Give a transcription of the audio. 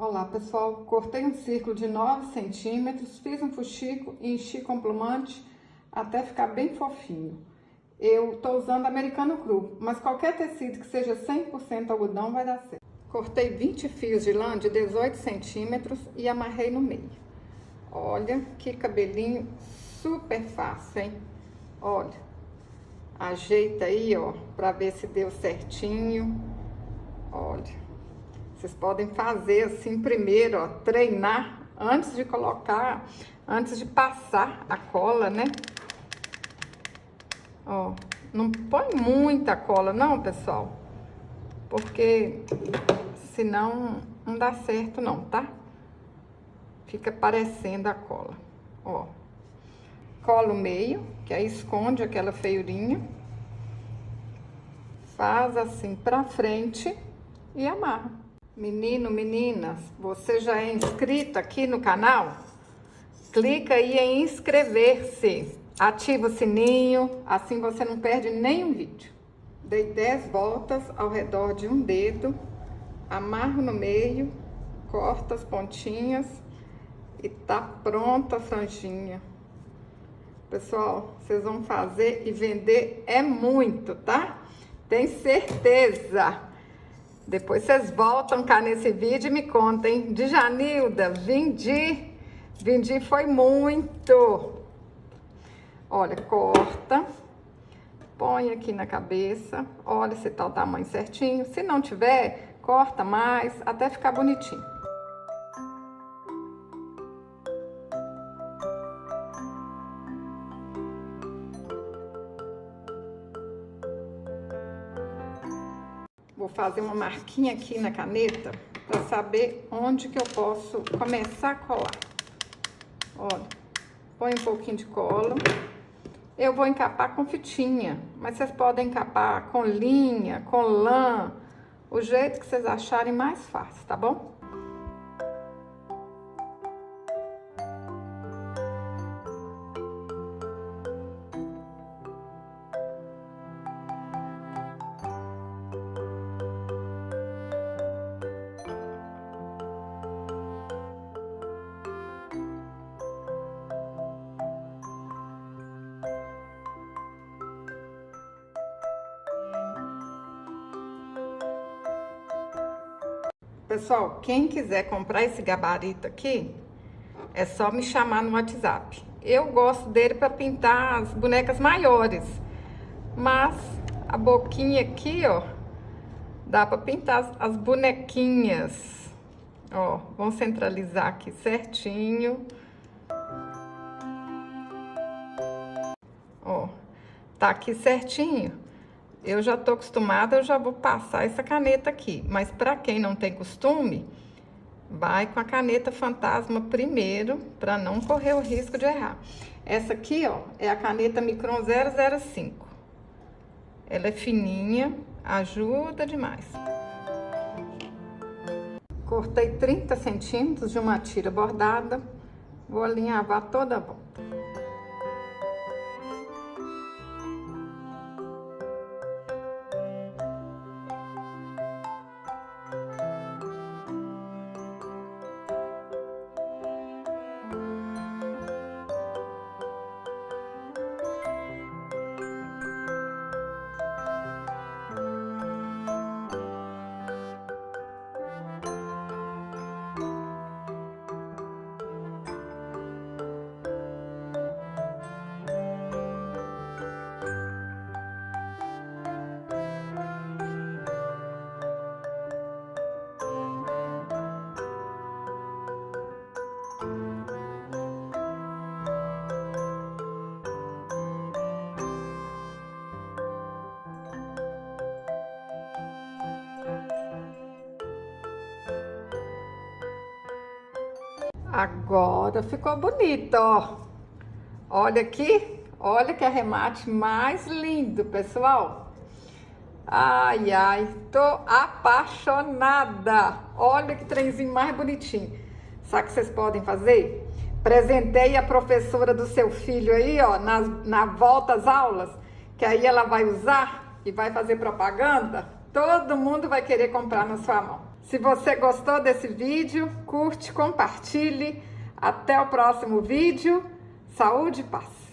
Olá pessoal, cortei um círculo de 9 centímetros, fiz um fuxico e enchi com plumante até ficar bem fofinho. Eu tô usando americano cru, mas qualquer tecido que seja 100% algodão vai dar certo. Cortei 20 fios de lã de 18 centímetros e amarrei no meio. Olha que cabelinho super fácil, hein? Olha, ajeita aí, ó, pra ver se deu certinho. Olha. Vocês podem fazer assim primeiro, ó, treinar antes de colocar, antes de passar a cola, né? Ó, não põe muita cola não, pessoal, porque senão não dá certo não, tá? Fica parecendo a cola, ó. Cola o meio, que aí esconde aquela feiurinha. Faz assim pra frente e amarra. Menino, meninas, você já é inscrito aqui no canal? Clica aí em inscrever-se, ativa o sininho, assim você não perde nenhum vídeo. Dei 10 voltas ao redor de um dedo, amarro no meio, corto as pontinhas e tá pronta a franjinha. Pessoal, vocês vão fazer e vender é muito, tá? Tem certeza! Depois vocês voltam cá nesse vídeo e me contem. Djanilda, vendi foi muito. Olha, corta, põe aqui na cabeça, olha se tá o tamanho certinho. Se não tiver, corta mais, até ficar bonitinho. Vou fazer uma marquinha aqui na caneta para saber onde que eu posso começar a colar. Olha, põe um pouquinho de cola. Eu vou encapar com fitinha, mas vocês podem encapar com linha, com lã, o jeito que vocês acharem mais fácil, tá bom? Pessoal, quem quiser comprar esse gabarito aqui, é só me chamar no WhatsApp. Eu gosto dele para pintar as bonecas maiores, mas a boquinha aqui, ó, dá para pintar as bonequinhas. Ó, vamos centralizar aqui certinho. Ó, tá aqui certinho. Eu já tô acostumada, eu já vou passar essa caneta aqui. Mas para quem não tem costume, vai com a caneta fantasma primeiro, para não correr o risco de errar. Essa aqui, ó, é a caneta Micron 005. Ela é fininha, ajuda demais. Cortei 30 centímetros de uma tira bordada. Vou alinhavar toda a volta. Agora ficou bonito, ó. Olha aqui, olha que arremate mais lindo, pessoal. Ai, ai, tô apaixonada. Olha que trenzinho mais bonitinho. Sabe o que vocês podem fazer? Presentei a professora do seu filho aí, ó, na volta às aulas, que aí ela vai usar e vai fazer propaganda. Todo mundo vai querer comprar na sua mão. Se você gostou desse vídeo, curte, compartilhe. Até o próximo vídeo. Saúde e paz.